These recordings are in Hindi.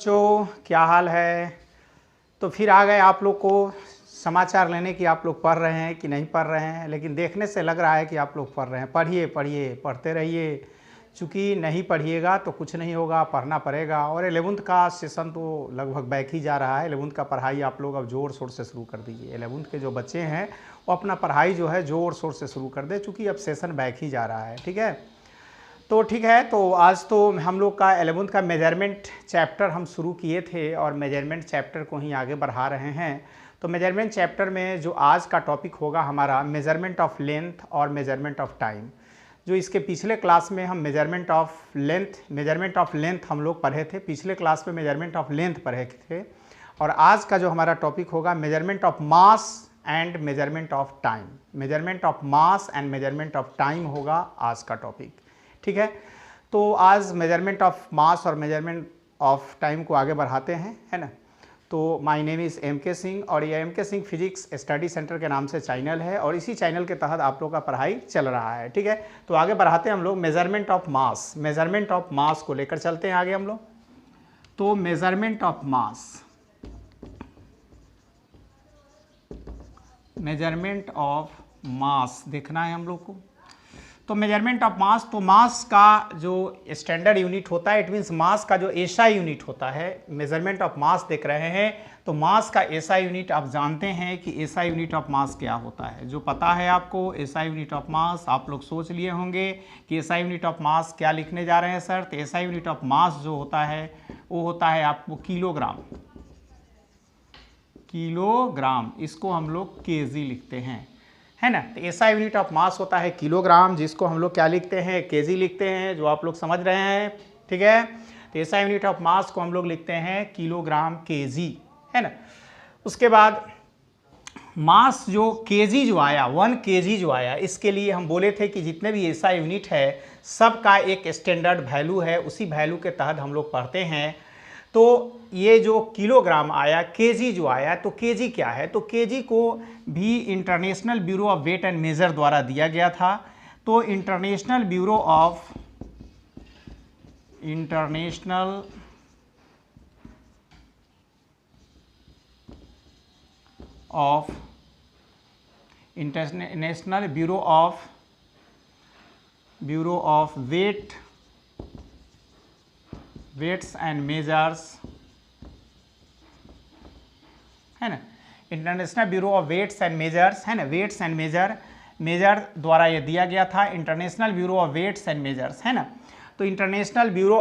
बच्चों, क्या हाल है। तो फिर आ गए आप लोग को समाचार लेने की। आप लोग पढ़ रहे हैं कि नहीं पढ़ रहे हैं, लेकिन देखने से लग रहा है कि आप लोग पढ़ रहे हैं। पढ़िए पढ़िए, पढ़ते रहिए, चूँकि नहीं पढ़िएगा तो कुछ नहीं होगा, पढ़ना पड़ेगा। और 11th का सेशन तो लगभग बैक ही जा रहा है। 11th का पढ़ाई आप लोग अब ज़ोर शोर से शुरू कर दीजिए। 11th के जो बच्चे हैं वो अपना पढ़ाई जो है ज़ोर शोर से शुरू कर दे, चूँकि अब सेशन बैक ही जा रहा है। ठीक है, तो ठीक है। तो आज तो हम लोग का 11th का मेजरमेंट चैप्टर हम शुरू किए थे और मेजरमेंट चैप्टर को ही आगे बढ़ा रहे हैं। तो मेजरमेंट चैप्टर में जो आज का टॉपिक होगा हमारा मेजरमेंट ऑफ लेंथ और मेजरमेंट ऑफ टाइम। जो इसके पिछले क्लास में हम मेजरमेंट ऑफ लेंथ हम लोग पढ़े थे। पिछले क्लास में मेजरमेंट ऑफ लेंथ पढ़े थे। और आज का जो हमारा टॉपिक होगा measurement of mass and measurement of time. Measurement of mass and measurement of time होगा आज का टॉपिक। ठीक है, तो आज मेजरमेंट ऑफ मास और मेजरमेंट ऑफ टाइम को आगे बढ़ाते हैं, है ना। तो my name is MK Singh और ये MK Singh physics study centre के नाम से चैनल है और इसी चैनल के तहत आप लोग का पढ़ाई चल रहा है। ठीक है, तो आगे बढ़ाते हैं हम लोग measurement of mass. Measurement of mass को लेकर चलते हैं आगे हम लोग। तो measurement of mass, measurement of mass देखना है हम लोग को। तो मेजरमेंट ऑफ मास, तो मास का जो स्टैंडर्ड यूनिट होता है, इट मीन्स मास का जो SI यूनिट होता है। मेजरमेंट ऑफ मास देख रहे हैं तो मास का SI यूनिट आप जानते हैं कि SI यूनिट ऑफ मास क्या होता है। जो पता है आपको SI यूनिट ऑफ मास, आप लोग सोच लिए होंगे कि SI यूनिट ऑफ मास क्या लिखने जा रहे हैं सर। तो SI यूनिट ऑफ मास जो होता है वो होता है आपको किलोग्राम। किलोग्राम, इसको हम लोग kg लिखते हैं, है ना। तो SI यूनिट ऑफ मास होता है किलोग्राम, जिसको हम लोग क्या लिखते हैं, kg लिखते हैं, जो आप लोग समझ रहे हैं। ठीक है, तो SI यूनिट ऑफ मास को हम लोग लिखते हैं किलोग्राम kg, है ना। उसके बाद मास जो kg जो आया, 1 kg जो आया, इसके लिए हम बोले थे कि जितने भी SI यूनिट है सबका एक स्टैंडर्ड वैल्यू है, उसी वैल्यू के तहत हम लोग पढ़ते हैं। तो ये जो किलोग्राम आया, kg जो आया, तो kg क्या है, तो kg को भी international bureau of weight and measure द्वारा दिया गया था। तो international bureau of international bureau of weights and measures, है ना। International bureau of weights and measures, है ना, वेट्स एंड मेजर द्वारा ये दिया गया था। International bureau of weights and measures, है ना। तो international bureau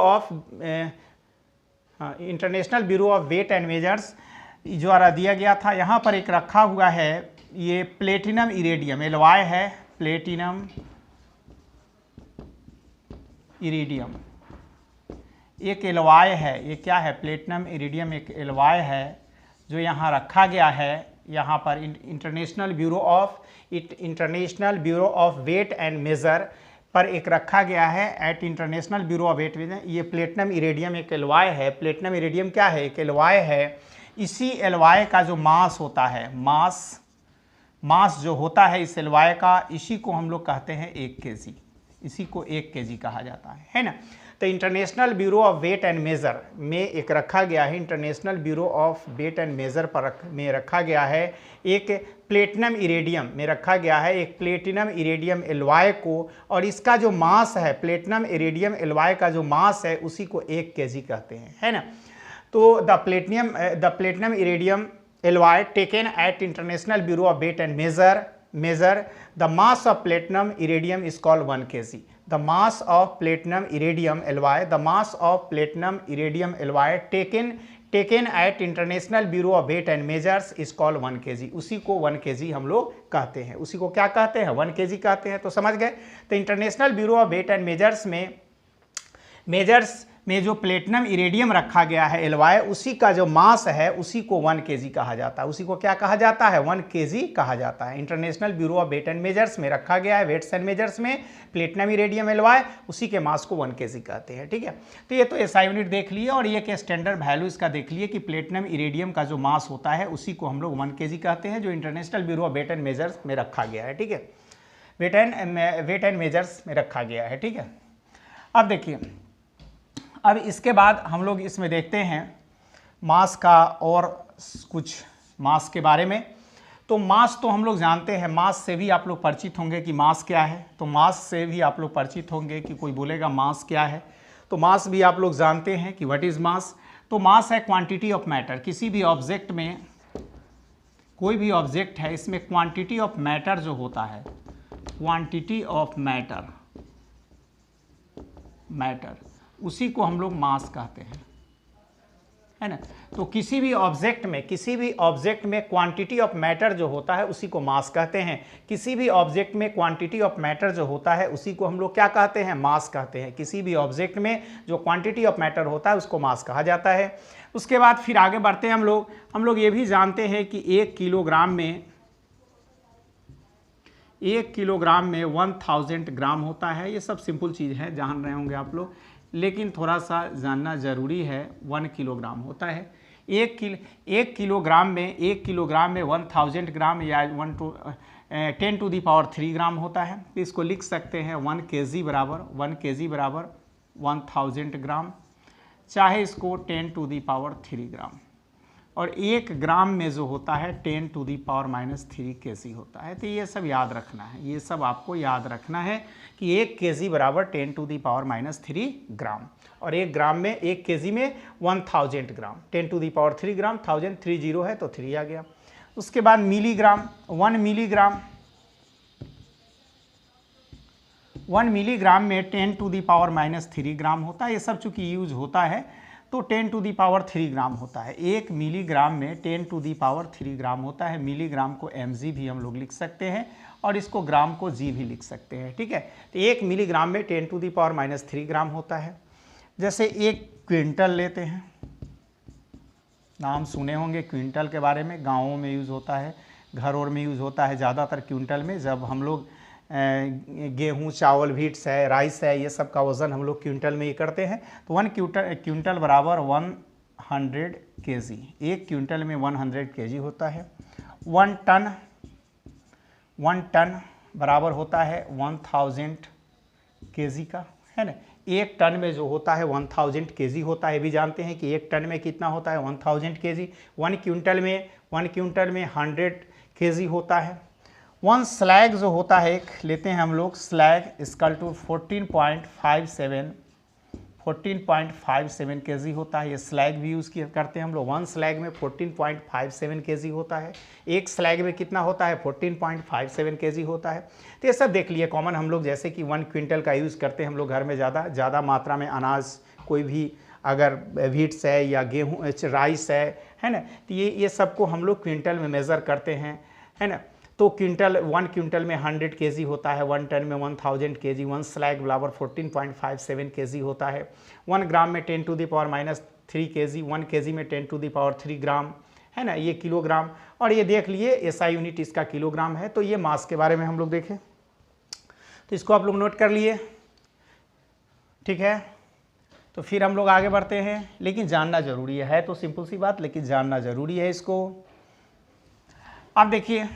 of weight and measures द्वारा दिया गया था। यहाँ पर एक रखा हुआ है, ये प्लेटिनम इरेडियम LY है, प्लेटिनम इरेडियम एक LY है। ये क्या है, प्लेटिनम इरिडियम एक LY है जो यहाँ रखा गया है। यहाँ पर international bureau of weight and measure पर एक रखा गया है at international bureau of weight measure. ये प्लेटिनम इरिडियम एक LY है। प्लेटिनम इरिडियम क्या है, एक LY है। इसी LY का जो मास होता है, मास जो होता है इस LY का, इसी को हम लोग कहते हैं 1 kg। इसी को 1 kg कहा जाता है ना। तो international bureau of weight and measure में एक रखा गया है, international bureau of weight and measure में रखा गया है एक प्लेटिनम इरेडियम में रखा गया है एक प्लेटिनम इरेडियम LY को, और इसका जो मास है, प्लेटिनम इरेडियम LY का जो मास है उसी को 1 kg कहते हैं, है ना। तो the platinum iridium LY taken at international bureau of weight and measure the mass of platinum iridium is called 1 kg. The mass of platinum iridium LY, the mass of platinum iridium LY taken at international bureau of weight and measures is called 1 kg. उसी को 1 kg हम लोग कहते हैं। उसी को क्या कहते हैं, 1 kg कहते हैं। तो समझ गए। तो international bureau of weight and measures में जो प्लेटिनम इरेडियम रखा गया है LY, उसी का जो मास है उसी को 1 kg कहा जाता है। उसी को क्या कहा जाता है, 1 kg कहा जाता है। International bureau of weight and measures में रखा गया है, वेट्स एंड मेजर्स में प्लेटिनम इरेडियम LY, उसी के मास को 1 kg कहते हैं। ठीक है, तो ये तो SI यूनिट देख लिए और ये के स्टैंडर्ड वैल्यू इसका देख लिए कि प्लेटिनम इरेडियम का जो मास होता है उसी को हम लोग 1 kg कहते हैं, जो international bureau of weight and measures में रखा गया है। ठीक है, वेट एंड मेजर्स में रखा गया है। ठीक है, अब देखिए, अब इसके बाद हम लोग इसमें देखते हैं मास का और कुछ मास के बारे में। तो मास तो हम लोग जानते हैं, मास से भी आप लोग परिचित होंगे कि मास क्या है। तो मास से भी आप लोग परिचित होंगे कि कोई बोलेगा मास क्या है, तो मास भी आप लोग जानते हैं कि व्हाट इज़ मास। तो मास है क्वांटिटी ऑफ मैटर। किसी भी ऑब्जेक्ट में, कोई भी ऑब्जेक्ट है, इसमें क्वांटिटी ऑफ मैटर जो होता है, क्वांटिटी ऑफ मैटर उसी को हम लोग मास कहते हैं, है ना। तो किसी भी ऑब्जेक्ट में क्वांटिटी ऑफ मैटर जो होता है उसी को मास कहते हैं। किसी भी ऑब्जेक्ट में क्वांटिटी ऑफ मैटर जो होता है उसी को हम लोग क्या कहते हैं, मास कहते हैं। किसी भी ऑब्जेक्ट में जो क्वांटिटी ऑफ मैटर होता है उसको मास कहा जाता है। उसके बाद फिर आगे बढ़ते हैं हम लोग ये भी जानते हैं कि 1 किलोग्राम में 1000 ग्राम होता है। ये सब सिंपल चीज़ है, जान रहे होंगे आप लोग, लेकिन थोड़ा सा जानना ज़रूरी है। 1 किलोग्राम होता है। 1 किलोग्राम में 1000 ग्राम या 10⁻³ ग्राम होता है। तो इसको लिख सकते हैं 1 kg बराबर 1000 ग्राम, चाहे इसको 10⁻³ ग्राम। और 1 ग्राम में जो होता है 10⁻³ kg होता है। तो ये सब याद रखना है, ये सब आपको याद रखना है कि 1 kg बराबर 10⁻³ ग्राम, और 1 ग्राम में 1 kg में 1000 ग्राम, 10⁻³ ग्राम, 1000 3 0 है तो 3 आ गया। उसके बाद मिलीग्राम, 1 मिलीग्राम में 10⁻³ ग्राम होता है। ये सब चूंकि यूज होता है तो 10⁻³ ग्राम होता है। 1 मिलीग्राम में 10⁻³ ग्राम होता है। मिलीग्राम को mg भी हम लोग लिख सकते हैं और इसको ग्राम को g भी लिख सकते हैं, ठीक है। तो 1 मिलीग्राम में 10⁻³ ग्राम होता है। जैसे 1 क्विंटल लेते हैं, नाम सुने होंगे क्विंटल के बारे में, गाँवों में यूज़ होता है, घरों में यूज़ होता है ज़्यादातर क्विंटल में। जब हम लोग गेहूँ, चावल, व्हीट्स है, राइस है, ये सब का वज़न हम लोग क्विंटल में ही करते हैं। तो 1 क्विंटल बराबर 100 kg, 1 क्विंटल में 100 kg होता है। 1 टन बराबर होता है 1000 kg का, है ना। 1 टन में जो होता है 1000 kg होता है। भी जानते हैं कि 1 टन में कितना होता है, 1000 kg। 1 क्विंटल में 100 kg होता है। 1 स्लैग जो होता है, एक लेते हैं हम लोग, स्लैग इक्वल टू 14.57 kg होता है। ये स्लैग भी यूज़ करते हैं हम लोग। 1 स्लैग में 14.57 kg होता है। 1 स्लैग में कितना होता है, 14.57 kg होता है। तो ये सब देख लिए कॉमन हम लोग, जैसे कि 1 क्विंटल का यूज़ करते हैं हम लोग घर में ज़्यादा मात्रा में अनाज, कोई भी अगर व्हीट्स है या गेहूँ, राइस है ना। तो ये सबको हम लोग क्विंटल में मेज़र करते हैं, है ना। तो 1 क्विंटल में 100 kg होता है। 1 टन में 1000 kg। 1 स्लैग बराबर 14.57 kg होता है। 1 ग्राम में 10⁻³ kg। 1 kg में 10⁻³ ग्राम, है ना, ये किलोग्राम। और ये देख लिए SI यूनिट इसका किलोग्राम है। तो ये मास के बारे में हम लोग देखें, तो इसको आप लोग नोट कर लिए, ठीक है। तो फिर हम लोग आगे बढ़ते हैं, लेकिन जानना जरूरी है तो सिंपल सी बात, लेकिन जानना जरूरी है इसको। अब देखिए,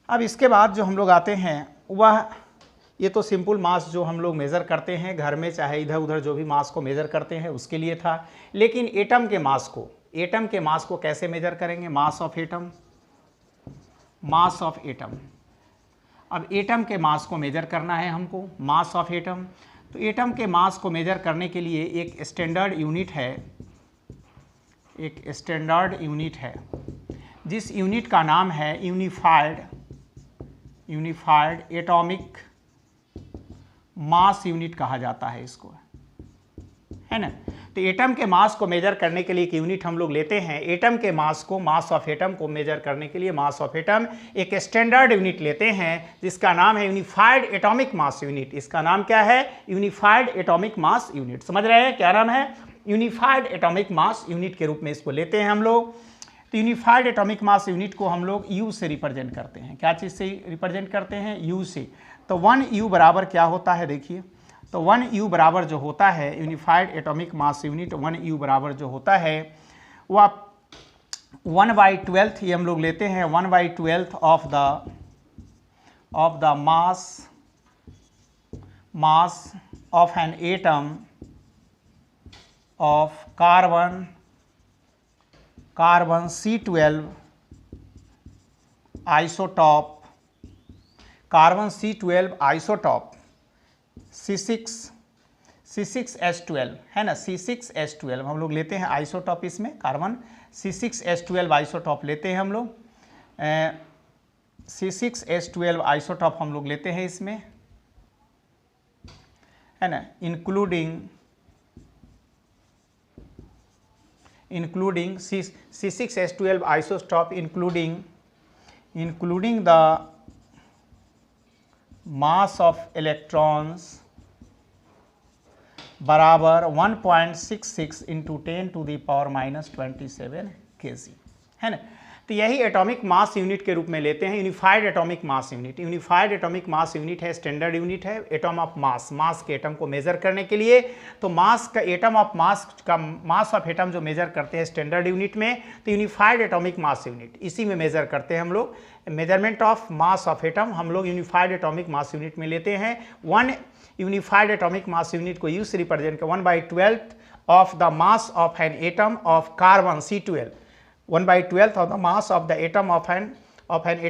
अब इसके बाद जो हम लोग आते हैं वह, ये तो सिंपल मास जो हम लोग मेज़र करते हैं घर में, चाहे इधर उधर जो भी मास को मेज़र करते हैं उसके लिए था। लेकिन एटम के मास को कैसे मेज़र करेंगे, मास ऑफ एटम। अब एटम के मास को मेज़र करना है हमको, मास ऑफ एटम। तो एटम के मास को मेज़र करने के लिए एक स्टैंडर्ड यूनिट है, जिस यूनिट का नाम है यूनिफाइड एटॉमिक मास यूनिट कहा जाता है इसको, है ना। तो एटम के मास को मेजर करने के लिए एक यूनिट हम लोग लेते हैं। एटम के मास को, मास ऑफ एटम को मेजर करने के लिए मास ऑफ एटम एक स्टैंडर्ड यूनिट लेते हैं जिसका नाम है यूनिफाइड एटॉमिक मास यूनिट। इसका नाम क्या है, यूनिफाइड एटॉमिक मास यूनिट। समझ रहे हैं क्या नाम है, यूनिफाइड एटॉमिक मास यूनिट के रूप में इसको लेते हैं हम लोग। तो यूनिफाइड एटॉमिक मास यूनिट को हम लोग U से रिप्रेजेंट करते हैं। क्या चीज़ से रिप्रेजेंट करते हैं, U से। तो 1U बराबर क्या होता है, देखिए, तो 1U बराबर जो होता है, unified atomic mass unit 1U बराबर जो होता है वह 1/12, ये हम लोग लेते हैं 1/12 of the mass of an atom of carbon C12 isotope, carbon C12 isotope C6H12 है ना, C6H12 हम लोग लेते हैं आइसोटॉप, इसमें कार्बन C6H12 आइसोटॉप लेते हैं हम लोग, C6H12 आइसोटॉप हम लोग लेते हैं इसमें, है ना, including C6H12 isotope including the mass of electrons बराबर 1.66 इंटू 10⁻⁻27 kg, है ना। तो यही एटॉमिक मास यूनिट के रूप में लेते हैं, unified atomic mass unit. Unified atomic mass unit है, स्टैंडर्ड यूनिट है, एटॉम ऑफ मास, मास के एटम को मेजर करने के लिए। तो मास का एटम ऑफ मास का मास ऑफ एटम जो मेजर करते हैं स्टैंडर्ड यूनिट में, तो यूनिफाइड एटॉमिक मास यूनिट इसी में मेजर करते हैं हम लोग। Measurement of mass of atom हम लोग यूनिफाइड एटॉमिक मास यूनिट में लेते हैं। One unified atomic mass unit को यूज रिप्रेजेंट कर 1/12 of the mass of an atom of carbon C12, 1/12 of the mass of the atom of an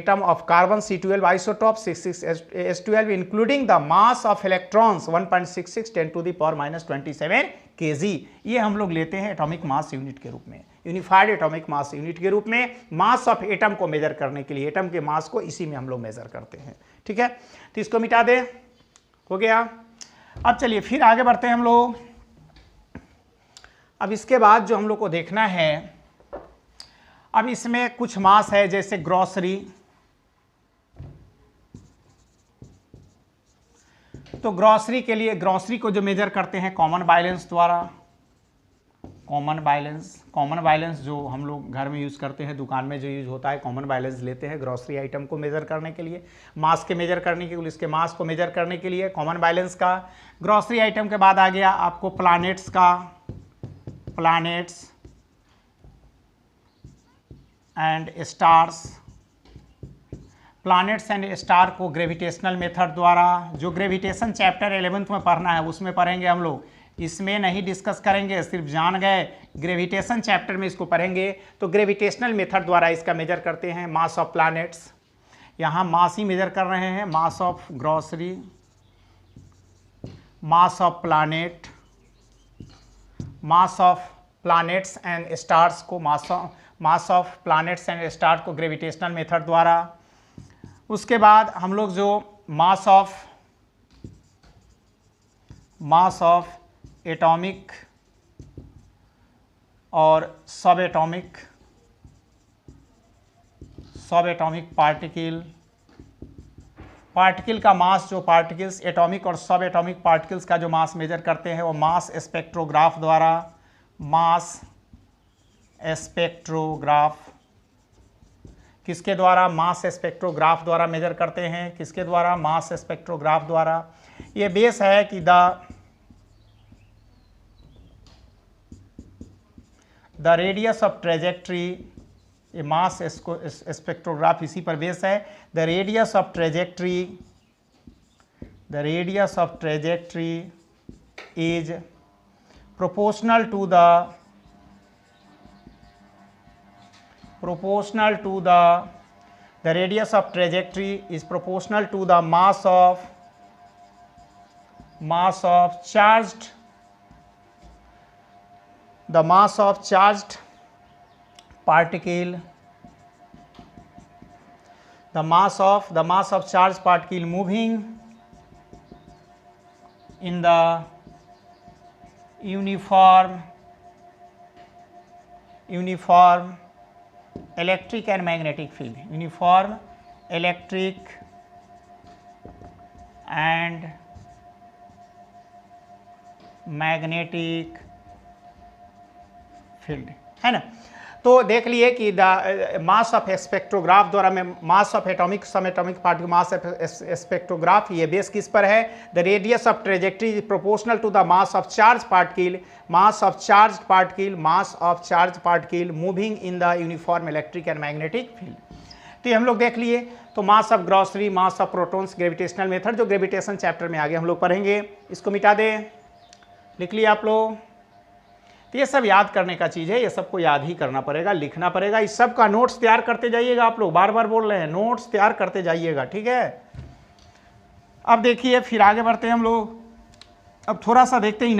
atom of carbon C12 isotope 6,6H12 including the mass of electrons 1.66 10⁻⁻27 kg। ये हम लोग लेते हैं एटॉमिक मास यूनिट के रूप में, यूनिफाइड एटॉमिक मास यूनिट के रूप में। मास ऑफ एटम को मेजर करने के लिए, एटम के मास को इसी में हम लोग मेजर करते हैं, ठीक है। तो इसको मिटा दे, हो गया। अब चलिए फिर आगे बढ़ते हैं हम लोग। अब इसके बाद जो हम लोग को देखना है, अब इसमें कुछ मास है जैसे ग्रॉसरी। तो ग्रॉसरी के लिए, ग्रॉसरी को जो मेजर करते हैं कॉमन बैलेंस द्वारा, कॉमन बैलेंस जो हम लोग घर में यूज़ करते हैं, दुकान में जो यूज़ होता है, कॉमन बैलेंस लेते हैं ग्रॉसरी आइटम को मेजर करने के लिए, मास के मेजर करने के लिए, इसके मास को मेजर करने के लिए कॉमन बैलेंस का। ग्रॉसरी आइटम के बाद आ गया आपको प्लैनेट्स का, planets and stars. Planets and star को ग्रेविटेशनल मेथड द्वारा, जो ग्रेविटेशन चैप्टर 11th में पढ़ना है उसमें पढ़ेंगे हम लोग, इसमें नहीं डिस्कस करेंगे, सिर्फ जान गए ग्रेविटेशन चैप्टर में इसको पढ़ेंगे। तो ग्रेविटेशनल मेथड द्वारा इसका मेजर करते हैं मास ऑफ प्लैनेट्स। यहाँ मास ही मेजर कर रहे हैं, mass of grocery, mass of planet, mass of planets and stars को, mass of planets and star को ग्रेविटेशनल मेथड द्वारा। उसके बाद हम लोग जो मास ऑफ एटॉमिक और सब एटॉमिक पार्टिकल का मास, जो पार्टिकल्स एटॉमिक और सब एटॉमिक पार्टिकल्स का जो मास मेजर करते हैं वो मास स्पेक्ट्रोग्राफ द्वारा, मास स्पेक्ट्रोग्राफ किसके द्वारा, मास स्पेक्ट्रोग्राफ द्वारा मेजर करते हैं, किसके द्वारा, मास स्पेक्ट्रोग्राफ द्वारा। ये बेस है कि द रेडियस ऑफ ट्रेजेक्ट्री, ये मास स्पेक्ट्रोग्राफ इसी पर बेस है। The radius of trajectory is proportional to the radius of trajectory is proportional to the mass of charged, the mass of charged particle, the mass of charged particle moving in the uniform electric and magnetic field, uniform electric and magnetic field, है ना। तो देख लिए कि द मास ऑफ स्पेक्ट्रोग्राफ द्वारा में, मास ऑफ एटॉमिक, सब atomic particle, mass of spectrograph, ये बेस किस पर है, the radius of trajectory is proportional to the mass of charge particle, mass of charge particle moving in the uniform electric and magnetic field. तो ये हम लोग देख लिए। तो mass of grocery, mass of protons, gravitational method, जो ग्रेविटेशन चैप्टर में आगे हम लोग पढ़ेंगे। इसको मिटा दे, लिख लिया आप लोग। तो ये सब याद करने का चीज़ है, ये सबको याद ही करना पड़ेगा, लिखना पड़ेगा। इस सब का नोट्स तैयार करते जाइएगा, आप लोग बार बार बोल रहे हैं, नोट्स तैयार करते जाइएगा, ठीक है। अब देखिए फिर आगे बढ़ते हैं हम लोग। अब थोड़ा सा देखते हैं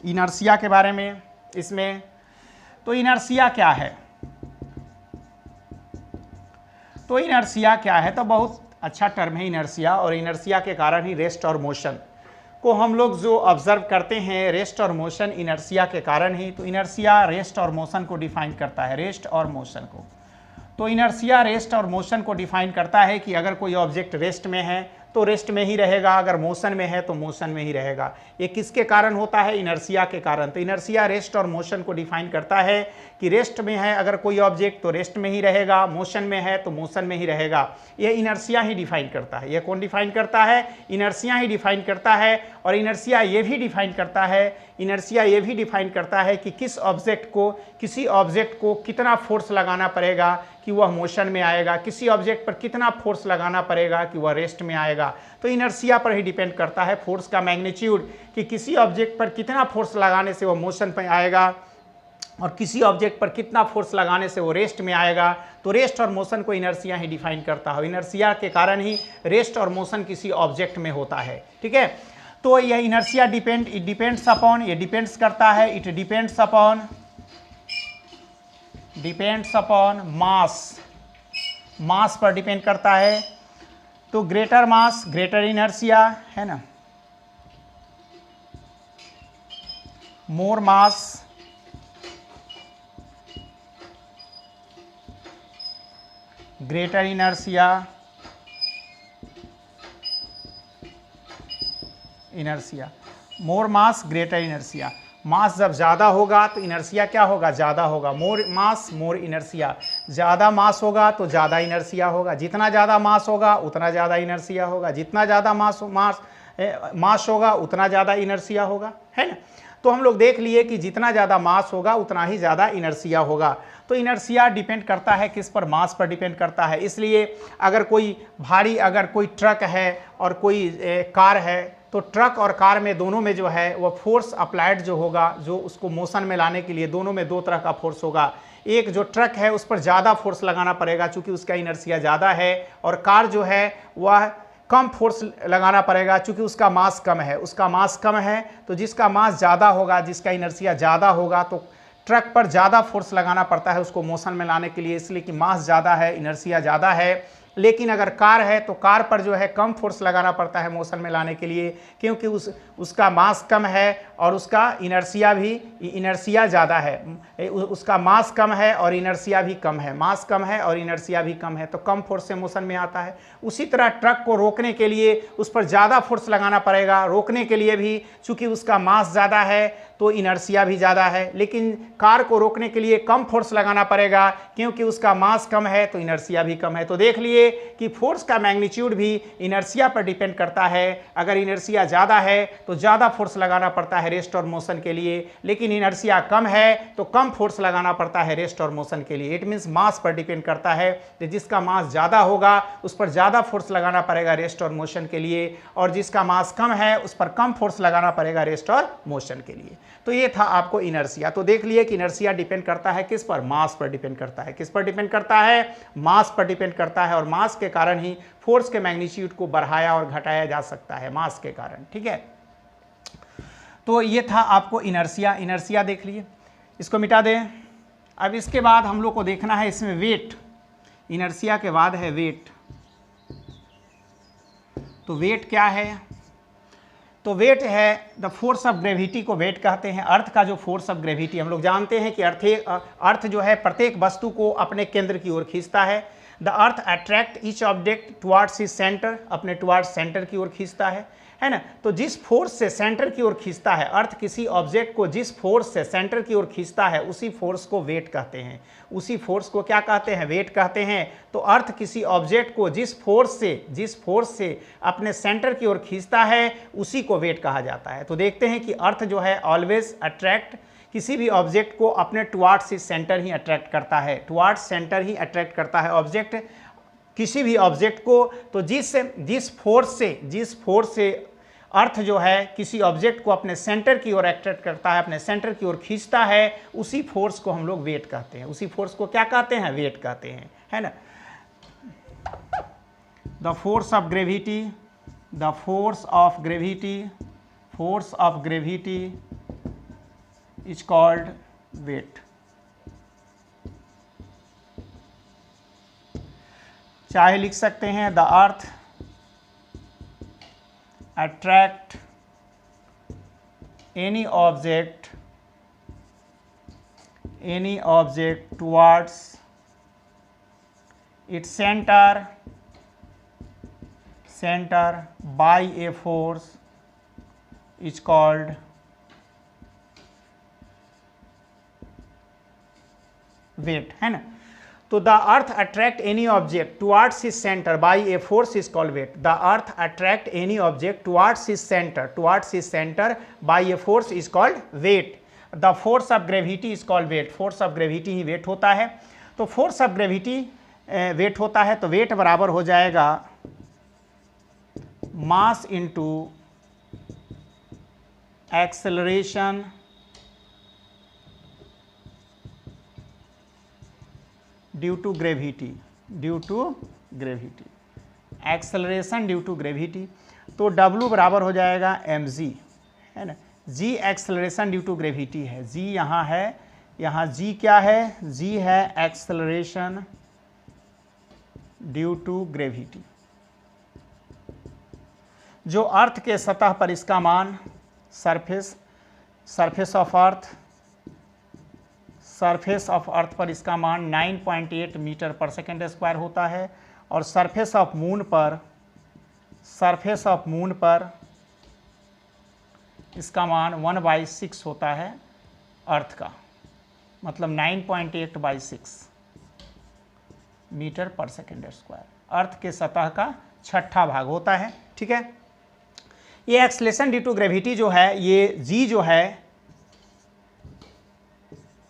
इनर्शिया के बारे में इसमें। तो इनर्शिया क्या है, तो इनर्शिया क्या है, तो बहुत अच्छा टर्म है इनर्शिया। और इनर्शिया के कारण ही रेस्ट और मोशन को हम लोग जो ऑब्जर्व करते हैं, रेस्ट और मोशन इनर्शिया के कारण ही। तो इनर्शिया रेस्ट और मोशन को डिफाइन करता है, रेस्ट और मोशन को। तो इनर्शिया रेस्ट और मोशन को डिफाइन करता है कि अगर कोई ऑब्जेक्ट रेस्ट में है तो रेस्ट में ही रहेगा, अगर मोशन में है तो मोशन में ही रहेगा। ये किसके कारण होता है, इनर्शिया के कारण। तो इनर्शिया रेस्ट और मोशन को डिफाइन करता है कि रेस्ट में है अगर कोई ऑब्जेक्ट तो रेस्ट में ही रहेगा, मोशन में है तो मोशन में ही रहेगा। ये इनर्शिया ही डिफाइन करता है। ये कौन डिफाइन करता है, इनर्शिया ही डिफाइन करता है। और इनर्शिया ये भी डिफाइन करता है कि किसी ऑब्जेक्ट को कितना फोर्स लगाना पड़ेगा कि वह मोशन में आएगा, किसी ऑब्जेक्ट पर कितना फोर्स लगाना पड़ेगा कि वह रेस्ट में आएगा। तो इनर्शिया पर ही डिपेंड करता है फोर्स का मैग्नीट्यूड, कि किसी ऑब्जेक्ट पर कितना फोर्स लगाने से वह मोशन पर आएगा और किसी ऑब्जेक्ट पर कितना फोर्स लगाने से वो रेस्ट में आएगा। तो रेस्ट और मोशन को इनर्शिया ही डिफाइन करता है। इनर्शिया के कारण ही रेस्ट और मोशन किसी ऑब्जेक्ट में होता है, ठीक है। तो यह इनर्शिया डिपेंड्स अपॉन मास पर डिपेंड करता है। तो ग्रेटर मास ग्रेटर इनर्शिया है ना, मोर मास ग्रेटर इनर्शिया, मोर मास ग्रेटर इनर्शिया। मास जब ज़्यादा होगा तो इनर्शिया क्या होगा, ज़्यादा होगा। मोर मास मोर इनर्शिया, ज़्यादा मास होगा तो ज़्यादा इनर्शिया होगा। जितना ज़्यादा मास होगा उतना ज़्यादा इनर्शिया होगा, जितना ज़्यादा मास होगा उतना ज़्यादा इनर्शिया होगा, है ना। तो हम लोग देख लिए कि जितना ज़्यादा मास होगा उतना ही ज़्यादा इनर्शिया होगा। तो इनर्शिया डिपेंड करता है किस पर, मास पर डिपेंड करता है। इसलिए अगर कोई ट्रक है और कोई कार है, तो ट्रक और कार में दोनों में जो है वो फोर्स अप्लाइड जो होगा, जो उसको मोशन में लाने के लिए, दोनों में दो तरह का फोर्स होगा। एक जो ट्रक है उस पर ज़्यादा फोर्स लगाना पड़ेगा चूँकि उसका इनर्शिया ज़्यादा है, और कार जो है वह कम फोर्स लगाना पड़ेगा चूँकि उसका मास कम है। तो जिसका मास ज़्यादा होगा, जिसका इनर्शिया ज़्यादा होगा, तो ट्रक पर ज़्यादा फोर्स लगाना पड़ता है उसको मोशन में लाने के लिए, इसलिए कि मास ज़्यादा है, इनर्शिया ज़्यादा है। लेकिन अगर कार है तो कार पर जो है कम फोर्स लगाना पड़ता है मोशन में लाने के लिए, क्योंकि उसका मास कम है और उसका इनर्शिया ज़्यादा है। उसका मास कम है और इनर्शिया भी कम है, मास कम है और इनर्शिया भी कम है, तो कम फोर्स से मोशन में आता है। उसी तरह ट्रक को रोकने के लिए उस पर ज़्यादा फोर्स लगाना पड़ेगा, रोकने के लिए भी, चूँकि उसका मास ज़्यादा है तो इनर्शिया भी ज़्यादा है। लेकिन कार को रोकने के लिए कम फोर्स लगाना पड़ेगा क्योंकि उसका मास कम है तो इनर्शिया भी कम है। तो देख लिए कि फोर्स का मैग्नीट्यूड भी इनर्शिया पर डिपेंड करता है। अगर इनर्शिया ज़्यादा है तो ज़्यादा फोर्स लगाना पड़ता है रेस्ट और मोशन के लिए, लेकिन इनर्शिया कम है तो कम फोर्स लगाना पड़ता है रेस्ट और मोशन के लिए। इट मीन्स मास पर डिपेंड करता है, कि जिसका मास ज़्यादा होगा उस पर ज़्यादा फोर्स लगाना पड़ेगा रेस्ट और मोशन के लिए, और जिसका मास कम है उस पर कम फोर्स लगाना पड़ेगा रेस्ट और मोशन के लिए। तो ये था आपको इनर्शिया। तो देख लिए कि इनर्शिया डिपेंड करता है किस पर, मास पर डिपेंड करता है। किस पर डिपेंड करता है, मास पर डिपेंड करता है। और मास के कारण ही फोर्स के मैग्नीट्यूड को बढ़ाया और घटाया जा सकता है, मास के कारण, ठीक है। तो ये था आपको इनर्शिया देख लिए, इसको मिटा दें। अब इसके बाद हम लोग को देखना है इसमें वेट। इनर्शिया के बाद है वेट। तो वेट क्या है, तो वेट है द फोर्स ऑफ ग्रेविटी को वेट कहते हैं। अर्थ का जो फोर्स ऑफ ग्रेविटी, हम लोग जानते हैं कि अर्थ जो है प्रत्येक वस्तु को अपने केंद्र की ओर खींचता है। The earth attract each object towards his centre, अपने टुवार्ड्स सेंटर की ओर खींचता है ना। तो जिस फोर्स से सेंटर की ओर खींचता है, अर्थ किसी ऑब्जेक्ट को जिस फोर्स से सेंटर की ओर खींचता है, उसी फोर्स को वेट कहते हैं। उसी फोर्स को क्या कहते हैं, वेट कहते हैं। तो अर्थ किसी ऑब्जेक्ट को जिस फोर्स से अपने सेंटर की ओर खींचता है उसी को वेट कहा जाता है। तो देखते हैं कि अर्थ जो है ऑलवेज अट्रैक्ट किसी भी ऑब्जेक्ट को अपने टुवार्ड्स हिज सेंटर ही अट्रैक्ट करता है, टुवार्ड्स सेंटर ही अट्रैक्ट करता है ऑब्जेक्ट, किसी भी ऑब्जेक्ट को। तो जिस फोर्स से अर्थ जो है किसी ऑब्जेक्ट को अपने सेंटर की ओर अट्रैक्ट करता है, अपने सेंटर की ओर खींचता है, उसी फोर्स को हम लोग वेट कहते हैं। उसी फोर्स को क्या कहते हैं? वेट कहते हैं, है ना। The force of gravity, the force of gravity, force of gravity is called weight. चाहे लिख सकते हैं the earth attract any object towards its center by a force is called weight, है ना। तो the earth attract any object towards his centre by a force is called weight. The earth attract any object towards his centre by a force is called weight. The force of gravity is called weight. Force of gravity ही वेट होता है। तो फोर्स ऑफ ग्रेविटी वेट होता है, तो वेट बराबर हो जाएगा mass into acceleration due to gravity, acceleration due to gravity. तो W बराबर हो जाएगा mg, है ना। g acceleration due to gravity है, g यहाँ है, यहाँ g क्या है? g है एक्सेलरेशन ड्यू टू ग्रेविटी। जो अर्थ के सतह पर इसका मान सरफेस ऑफ अर्थ पर इसका मान 9.8 मीटर पर सेकेंड स्क्वायर होता है, और सरफेस ऑफ मून पर इसका मान 1/6 होता है अर्थ का, मतलब 9.8/6 मीटर पर सेकेंड स्क्वायर अर्थ के सतह का 6वां भाग होता है, ठीक है। ये एक्सेलरेशन ड्यू टू ग्रेविटी जो है, ये g जो है,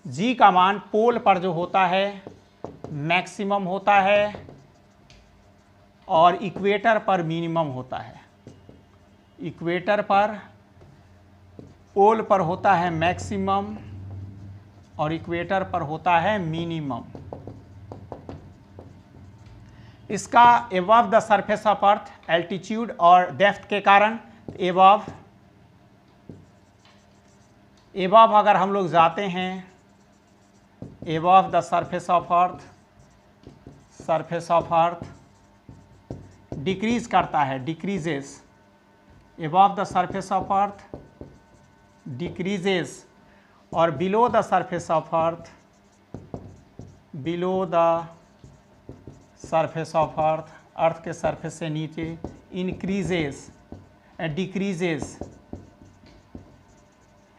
g का मान पोल पर जो होता है मैक्सिमम होता है और इक्वेटर पर मिनिमम होता है। इक्वेटर पर पोल पर होता है मैक्सिमम और इक्वेटर पर होता है मिनिमम। इसका above the surface of earth altitude और डेप्थ के कारण एबव अगर हम लोग जाते हैं above the surface of earth decrease करता है, decreases. Above the surface of earth decreases, और below the surface of earth earth के सरफेस से नीचे इंक्रीजेस, डिक्रीजेस,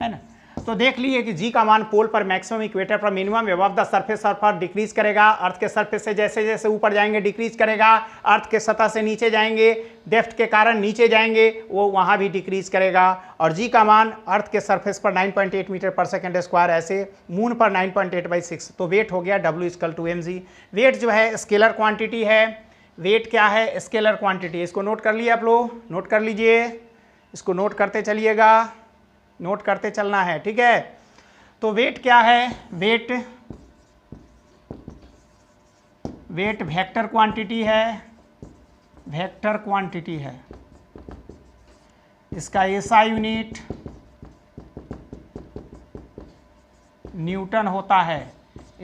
है ना। तो देख लीजिए कि जी का मान पोल पर मैक्सिमम, इक्वेटर पर minimum, above the surface of earth decrease करेगा, अर्थ के सरफेस से जैसे जैसे ऊपर जाएंगे डिक्रीज करेगा, अर्थ के सतह से नीचे जाएंगे डेप्थ के कारण नीचे जाएंगे वो वहाँ भी डिक्रीज करेगा। और जी का मान अर्थ के सरफेस पर 9.8 मीटर पर सेकेंड स्क्वायर, ऐसे मून पर 9.8/6। तो वेट हो गया W = mg। वेट जो है स्केलर क्वांटिटी है। वेट क्या है? Scalar quantity. इसको नोट कर लिए आप लोग, नोट कर लीजिए, इसको नोट करते चलिएगा, नोट करते चलना है, ठीक है। तो वेट क्या है? वेट वेक्टर क्वांटिटी है, वेक्टर क्वांटिटी है। इसका SI यूनिट न्यूटन होता है,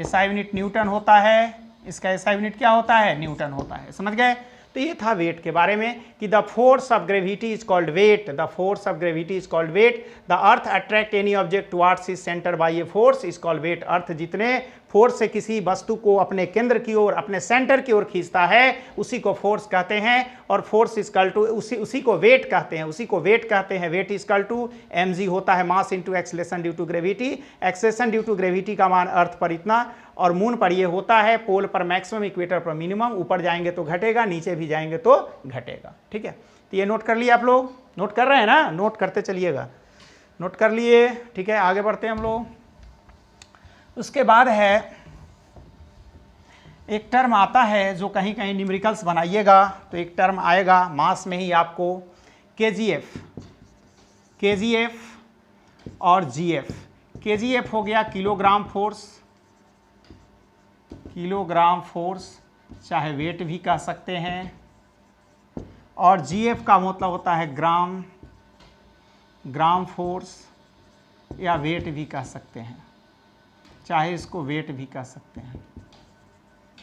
SI यूनिट न्यूटन होता है। इसका SI यूनिट क्या होता है? न्यूटन होता है, समझ गए। तो ये था वेट के बारे में कि the force of gravity is called weight, the force of gravity is called weight. The earth attract any object towards is centre by a force is called weight. Earth जितने फोर्स से किसी वस्तु को अपने केंद्र की ओर, अपने सेंटर की ओर खींचता है, उसी को फोर्स कहते हैं, और फोर्स इक्वल टू उसी को वेट कहते हैं, उसी को वेट कहते हैं। वेट इक्वल टू mg होता है mass into acceleration due to gravity. Acceleration due to gravity का मान अर्थ पर इतना और मून पर ये होता है, पोल पर मैक्सिमम, इक्वेटर पर मिनिमम। ऊपर जाएंगे तो घटेगा, नीचे भी जाएंगे तो घटेगा, ठीक है। तो ये नोट कर लिए आप लोग, नोट कर रहे हैं ना? नोट करते चलिएगा, नोट कर लिए, ठीक है। आगे बढ़ते हैं हम लोग। उसके बाद है एक टर्म आता है जो कहीं कहीं न्यूमेरिकल्स बनाइएगा तो एक टर्म आएगा मास में ही आपको, KGF, KGF और GF। KGF हो गया किलोग्राम फोर्स, किलोग्राम फोर्स चाहे वेट भी कह सकते हैं, और GF का मतलब होता है ग्राम, ग्राम फोर्स या वेट भी कह सकते हैं, चाहे इसको वेट भी कह सकते हैं,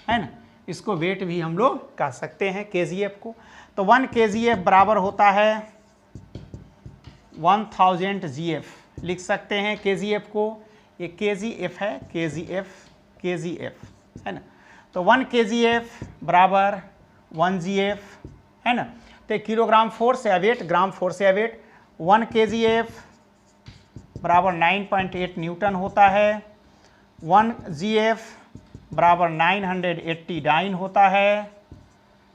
है ना, इसको वेट भी हम लोग कह सकते हैं KGF को। तो 1 KGF बराबर होता है 1000 GF, लिख सकते हैं KGF को, ये KGF है, KGF है ना। तो 1 KGF बराबर 1 GF है ना। तो किलोग्राम फोर्स या वेट, ग्राम फोर्स या वेट, 1 KGF बराबर 9.8 न्यूटन होता है, 1 GF बराबर 980 डाइन होता है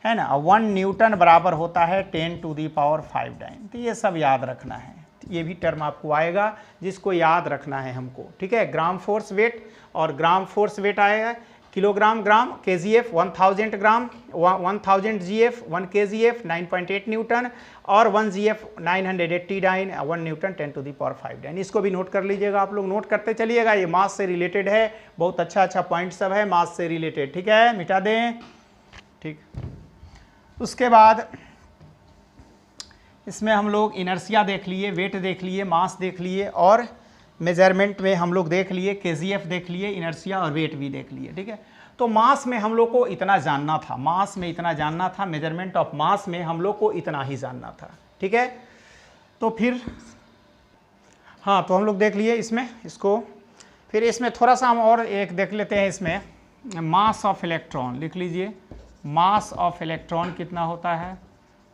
ना। 1 न्यूटन बराबर होता है 10 टू दी पावर 5 डाइन। तो ये सब याद रखना है, ये भी टर्म आपको आएगा जिसको याद रखना है हमको, ठीक है। ग्राम फोर्स वेट, और ग्राम फोर्स वेट आएगा kilogram gram, KGF 1000 gram, 1000 GF, 1 KGF 9.8 newton, और 1 GF 980 dyne, 1 newton 10 to the power 5 dyne. इसको भी नोट कर लीजिएगा, आप लोग नोट करते चलिएगा, ये मास से रिलेटेड है, बहुत अच्छा पॉइंट सब है मास से रिलेटेड, ठीक है, मिटा दें, ठीक। उसके बाद इसमें हम लोग इनर्शिया देख लिए, वेट देख लिए, मास देख लिए, और मेजरमेंट में हम लोग देख लिए, KGF देख लिए, इनर्शिया और वेट भी देख लिए, ठीक है। तो मास में हम लोग को इतना जानना था, मास में इतना जानना था, मेजरमेंट ऑफ मास में हम लोग को इतना ही जानना था, ठीक है। तो फिर हाँ, तो हम लोग देख लिए इसमें, इसको फिर इसमें थोड़ा सा हम और एक देख लेते हैं, इसमें मास ऑफ इलेक्ट्रॉन लिख लीजिए। मास ऑफ इलेक्ट्रॉन कितना होता है,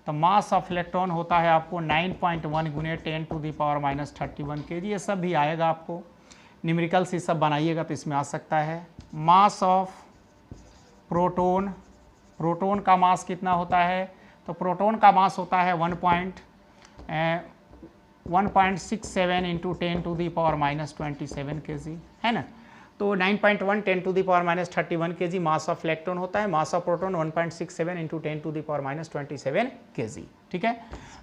तो मास ऑफ इलेक्ट्रॉन होता है आपको 9.1 गुने 10 टू दी पावर -31 kg। ये सब भी आएगा आपको, न्यूमेरिकल से सब बनाइएगा तो इसमें आ सकता है। मास ऑफ प्रोटोन, प्रोटोन का मास कितना होता है, तो प्रोटोन का मास होता है 1.67 into 10 to the power -27 kg, है ना। तो 9.1 10 to the power -31 kg mass of electron होता है, mass of proton 1.67 into 10 to the power -27 kg, ठीक है।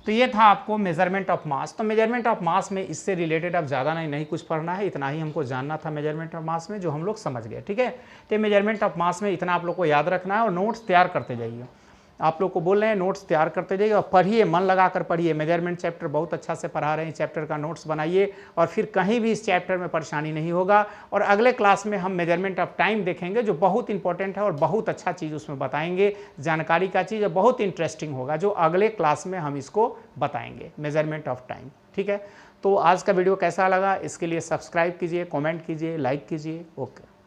तो ये था आपको मेजरमेंट ऑफ मास। तो मेजरमेंट ऑफ मास में इससे रिलेटेड अब ज़्यादा नहीं कुछ पढ़ना है, इतना ही हमको जानना था मेजरमेंट ऑफ मास में, जो हम लोग समझ गए, ठीक है। तो मेजरमेंट ऑफ मास में इतना आप लोग को याद रखना है, और नोट्स तैयार करते जाइए, आप लोग को बोल रहे हैं नोट्स तैयार करते जाइए और पढ़िए, मन लगा कर पढ़िए। मेजरमेंट चैप्टर बहुत अच्छा से पढ़ा रहे हैं, चैप्टर का नोट्स बनाइए, और फिर कहीं भी इस चैप्टर में परेशानी नहीं होगा। और अगले क्लास में हम मेजरमेंट ऑफ टाइम देखेंगे, जो बहुत इंपॉर्टेंट है और बहुत अच्छा चीज़ उसमें बताएंगे, जानकारी का चीज़, बहुत इंटरेस्टिंग होगा, जो अगले क्लास में हम इसको बताएंगे, मेजरमेंट ऑफ टाइम, ठीक है। तो आज का वीडियो कैसा लगा, इसके लिए सब्सक्राइब कीजिए, कॉमेंट कीजिए, लाइक कीजिए, ओके।